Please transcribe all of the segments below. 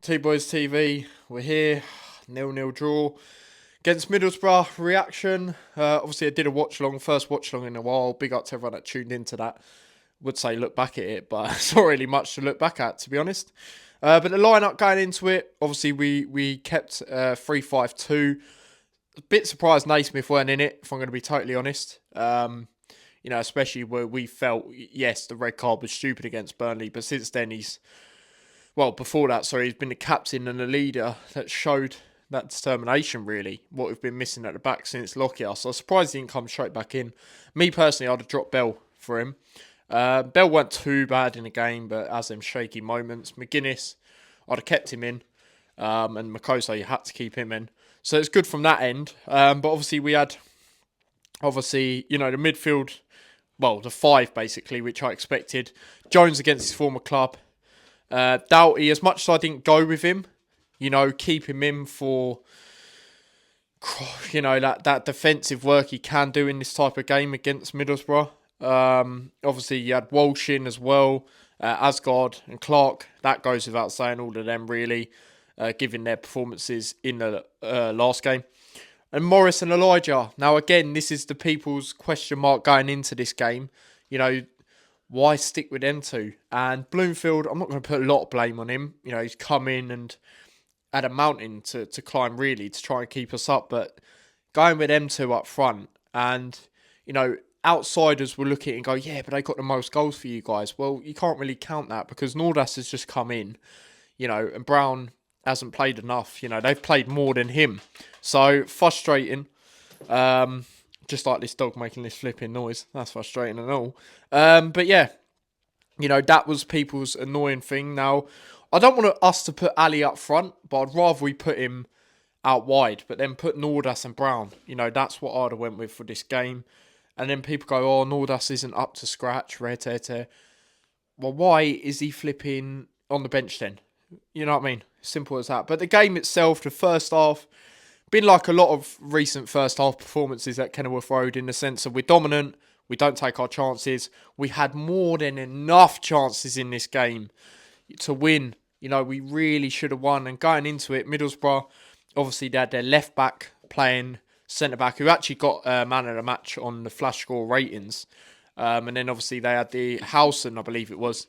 T-Boys TV, we're here, 0-0 draw against Middlesbrough. Reaction, obviously I did a watch-along, first watch-along in a while, big up to everyone that tuned into that. Would say look back at it, but it's not really much to look back at, to be honest. But the lineup going into it, obviously we kept 3-5-2. A bit surprised Naismith weren't in it, if I'm going to be totally honest. Especially where we felt, yes, the red card was stupid against Burnley, but since then before that, he's been the captain and the leader that showed that determination, really, what we've been missing at the back since Lockyer. So I was surprised he didn't come straight back in. Me, personally, I'd have dropped Bell for him. Bell weren't too bad in the game, but as them shaky moments. McGuinness, I'd have kept him in. And Makosa, you had to keep him in. So it's good from that end. But obviously we had, the midfield, the five, basically, which I expected. Jones against his former club. Doughty, as much as I didn't go with him, keep him in for, that defensive work he can do in this type of game against Middlesbrough. Obviously, you had Walsh in as well, Asgard and Clark. That goes without saying, all of them really, given their performances in the last game. And Morris and Elijah. Now, again, this is the people's question mark going into this game. Why stick with them two? And Bloomfield, I'm not going to put a lot of blame on him. He's come in and had a mountain to climb, really, to try and keep us up. But going with them two up front, and, outsiders will look at it and go, yeah, but they got the most goals for you guys. Well, you can't really count that because Nordas has just come in, and Brown hasn't played enough. They've played more than him. So, frustrating. Just like this dog making this flipping noise. That's frustrating and all. But yeah, that was people's annoying thing. Now, I don't want us to put Ali up front, but I'd rather we put him out wide. But then put Nordas and Brown. That's what I'd have went with for this game. And then people go, oh, Nordas isn't up to scratch. Well, why is he flipping on the bench then? You know what I mean? Simple as that. But the game itself, the first half, been like a lot of recent first half performances at Kenilworth Road in the sense of we're dominant, we don't take our chances. We had more than enough chances in this game to win. We really should have won. And going into it, Middlesbrough, obviously they had their left back playing centre back, who actually got man of the match on the flash score ratings. And then obviously they had the Howson, I believe it was,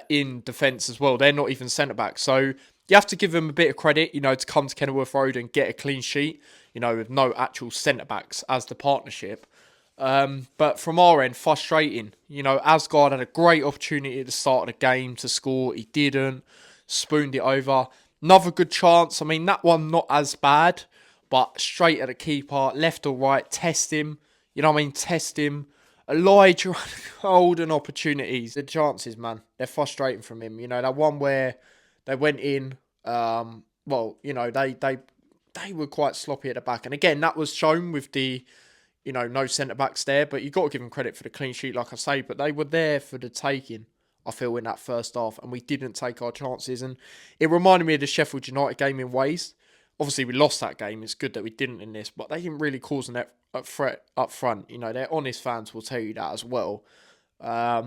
in defence as well. They're not even centre back. So you have to give them a bit of credit, to come to Kenilworth Road and get a clean sheet, with no actual centre-backs as the partnership. But from our end, frustrating. Asgard had a great opportunity at the start of the game to score. He didn't. Spooned it over. Another good chance. I mean, that one not as bad, but straight at the keeper, left or right, test him. Test him. Elijah had golden opportunities. The chances, man, they're frustrating from him. That one where they went in, they were quite sloppy at the back. And again, that was shown with the, no centre-backs there. But you've got to give them credit for the clean sheet, like I say. But they were there for the taking, I feel, in that first half. And we didn't take our chances. And it reminded me of the Sheffield United game in ways. Obviously, we lost that game. It's good that we didn't in this. But they didn't really cause a threat up front. Their honest fans will tell you that as well. But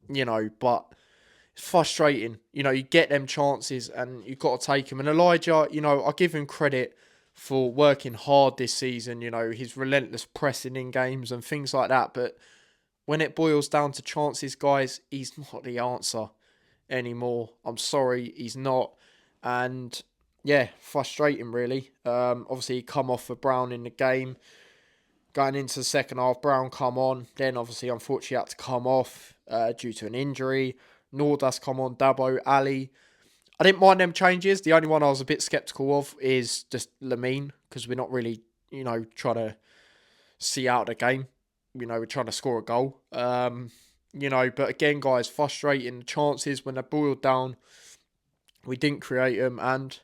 it's frustrating. You get them chances and you've got to take them. And Elijah, I give him credit for working hard this season, his relentless pressing in games and things like that. But when it boils down to chances, guys, he's not the answer anymore. I'm sorry, he's not. And yeah, frustrating really. Obviously, he come off for Brown in the game. Going into the second half, Brown come on. Then obviously, unfortunately, had to come off due to an injury. Nordas come on, Dabo, Ali. I didn't mind them changes. The only one I was a bit sceptical of is just Lamine, because we're not really, trying to see out the game. We're trying to score a goal. But again, guys, frustrating. The chances when they're boiled down, we didn't create them. And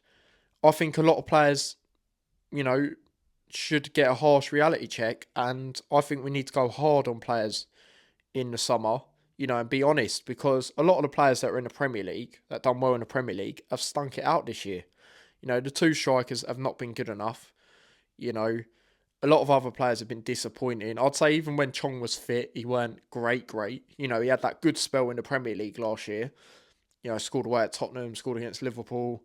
I think a lot of players, should get a harsh reality check. And I think we need to go hard on players in the summer. And be honest, because a lot of the players that are in the Premier League, that done well in the Premier League, have stunk it out this year. The two strikers have not been good enough. A lot of other players have been disappointing. I'd say even when Chong was fit, he weren't great. He had that good spell in the Premier League last year. Scored away at Tottenham, scored against Liverpool.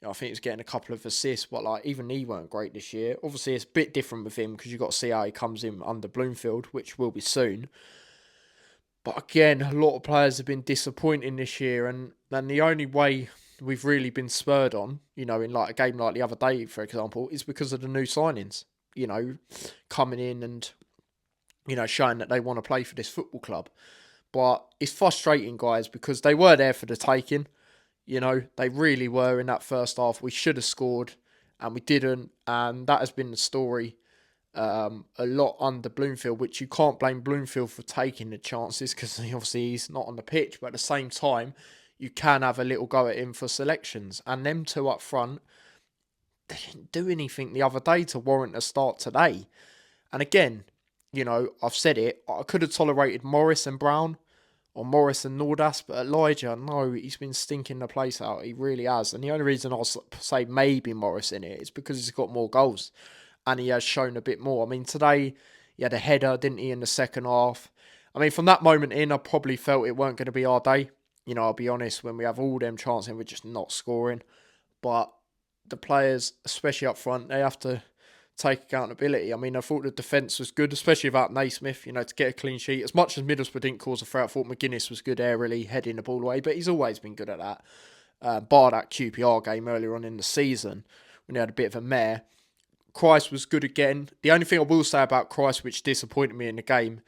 I think he was getting a couple of assists, but like even he weren't great this year. Obviously, it's a bit different with him because you've got to see how he comes in under Bloomfield, which will be soon. But again, a lot of players have been disappointing this year, and the only way we've really been spurred on, in like a game like the other day, for example, is because of the new signings. Coming in and showing that they want to play for this football club. But it's frustrating, guys, because they were there for the taking. They really were in that first half. We should have scored, and we didn't. And that has been the story a lot under Bloomfield, which you can't blame Bloomfield for taking the chances because obviously he's not on the pitch. But at the same time, you can have a little go at him for selections. And them two up front, they didn't do anything the other day to warrant a start today. And again, I've said it, I could have tolerated Morris and Brown or Morris and Nordas, but Elijah, no, he's been stinking the place out. He really has. And the only reason I'll say maybe Morris in it is because he's got more goals and he has shown a bit more. I mean, today he had a header, didn't he, in the second half? I mean, from that moment in, I probably felt it weren't going to be our day. I'll be honest, when we have all them chances and we're just not scoring. But the players, especially up front, they have to take accountability. I mean, I thought the defence was good, especially without Naismith, to get a clean sheet. As much as Middlesbrough didn't cause a threat, I thought McGuinness was good aerially, heading the ball away, but he's always been good at that. Bar that QPR game earlier on in the season, when he had a bit of a mare. Christ was good again. The only thing I will say about Christ, which disappointed me in the game,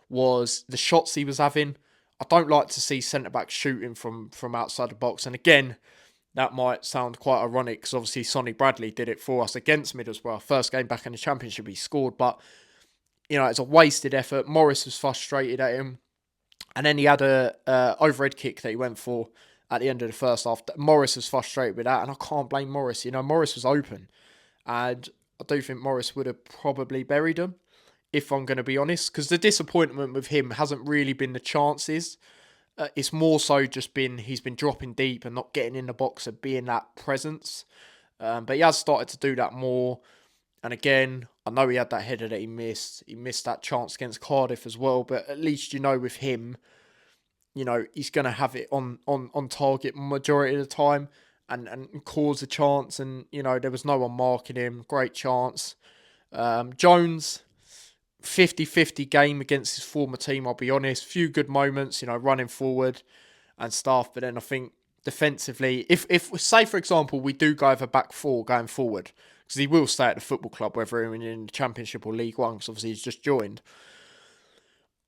was the shots he was having. I don't like to see centre-backs shooting from outside the box. And again, that might sound quite ironic because obviously Sonny Bradley did it for us against Middlesbrough. First game back in the Championship, he scored. But, it's a wasted effort. Morris was frustrated at him. And then he had a overhead kick that he went for at the end of the first half. Morris was frustrated with that. And I can't blame Morris. Morris was open. And I do think Morris would have probably buried him, if I'm going to be honest. Because the disappointment with him hasn't really been the chances. It's more so just been he's been dropping deep and not getting in the box and being that presence. But he has started to do that more. And again, I know he had that header that he missed. He missed that chance against Cardiff as well. But at least, with him, he's going to have it on target majority of the time and cause a chance. And, there was no one marking him. Great chance. Jones, 50-50 game against his former team, I'll be honest. Few good moments, running forward and stuff. But then I think defensively, if say, for example, we do go over back four going forward, because he will stay at the football club, whether in the Championship or League One, because obviously he's just joined.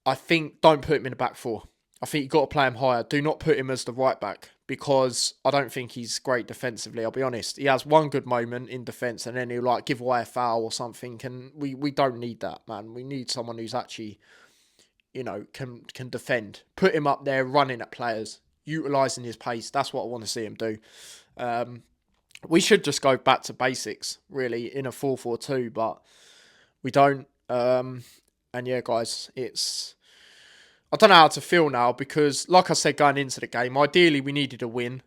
I think don't put him in the back four. I think you've got to play him higher. Do not put him as the right back because I don't think he's great defensively, I'll be honest. He has one good moment in defence and then he'll give away a foul or something, and we don't need that, man. We need someone who's actually, can defend. Put him up there running at players, utilising his pace. That's what I want to see him do. We should just go back to basics, really, in a 4-4-2, but we don't. And yeah, guys, I don't know how to feel now because, like I said, going into the game, ideally we needed a win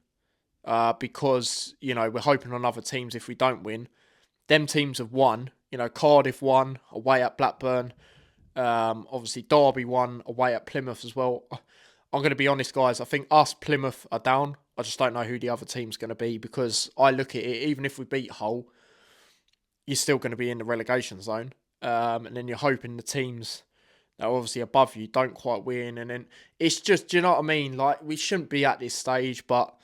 because, we're hoping on other teams if we don't win. Them teams have won. Cardiff won away at Blackburn. Obviously, Derby won away at Plymouth as well. I'm going to be honest, guys. I think us, Plymouth, are down. I just don't know who the other team's going to be because I look at it, even if we beat Hull, you're still going to be in the relegation zone. And then you're hoping the teams that are obviously above you don't quite win. And then it's just, do you know what I mean? Like, we shouldn't be at this stage, but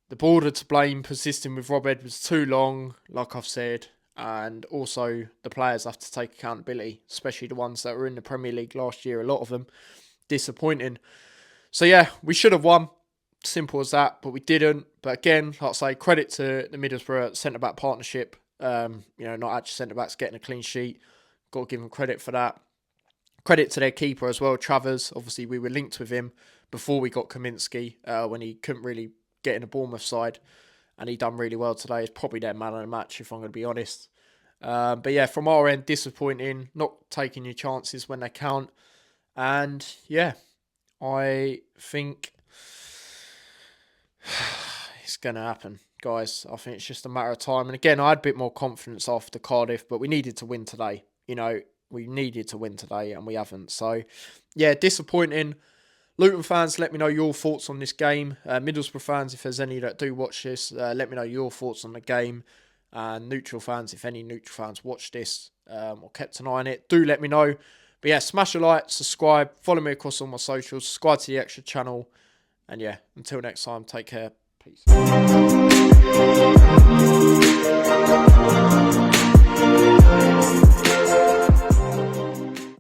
the board are to blame, persisting with Rob Edwards too long, like I've said. And also the players have to take accountability, especially the ones that were in the Premier League last year, a lot of them. Disappointing. So yeah, we should have won. Simple as that, but we didn't. But again, like I say, credit to the Middlesbrough centre-back partnership. Not actually centre-backs getting a clean sheet. Got to give them credit for that. Credit to their keeper as well, Travers. Obviously, we were linked with him before we got Kaminsky when he couldn't really get in the Bournemouth side. And he done really well today. It's probably their man of the match, if I'm going to be honest. But yeah, from our end, disappointing. Not taking your chances when they count. And yeah, I think it's going to happen, guys. I think it's just a matter of time. And again, I had a bit more confidence after Cardiff, but we needed to win today. We needed to win today and we haven't. So, yeah, disappointing. Luton fans, let me know your thoughts on this game. Middlesbrough fans, if there's any that do watch this, let me know your thoughts on the game. And neutral fans, if any neutral fans watch this or kept an eye on it, do let me know. But yeah, smash a like, subscribe, follow me across all my socials, subscribe to the extra channel. And yeah, until next time, take care. Peace.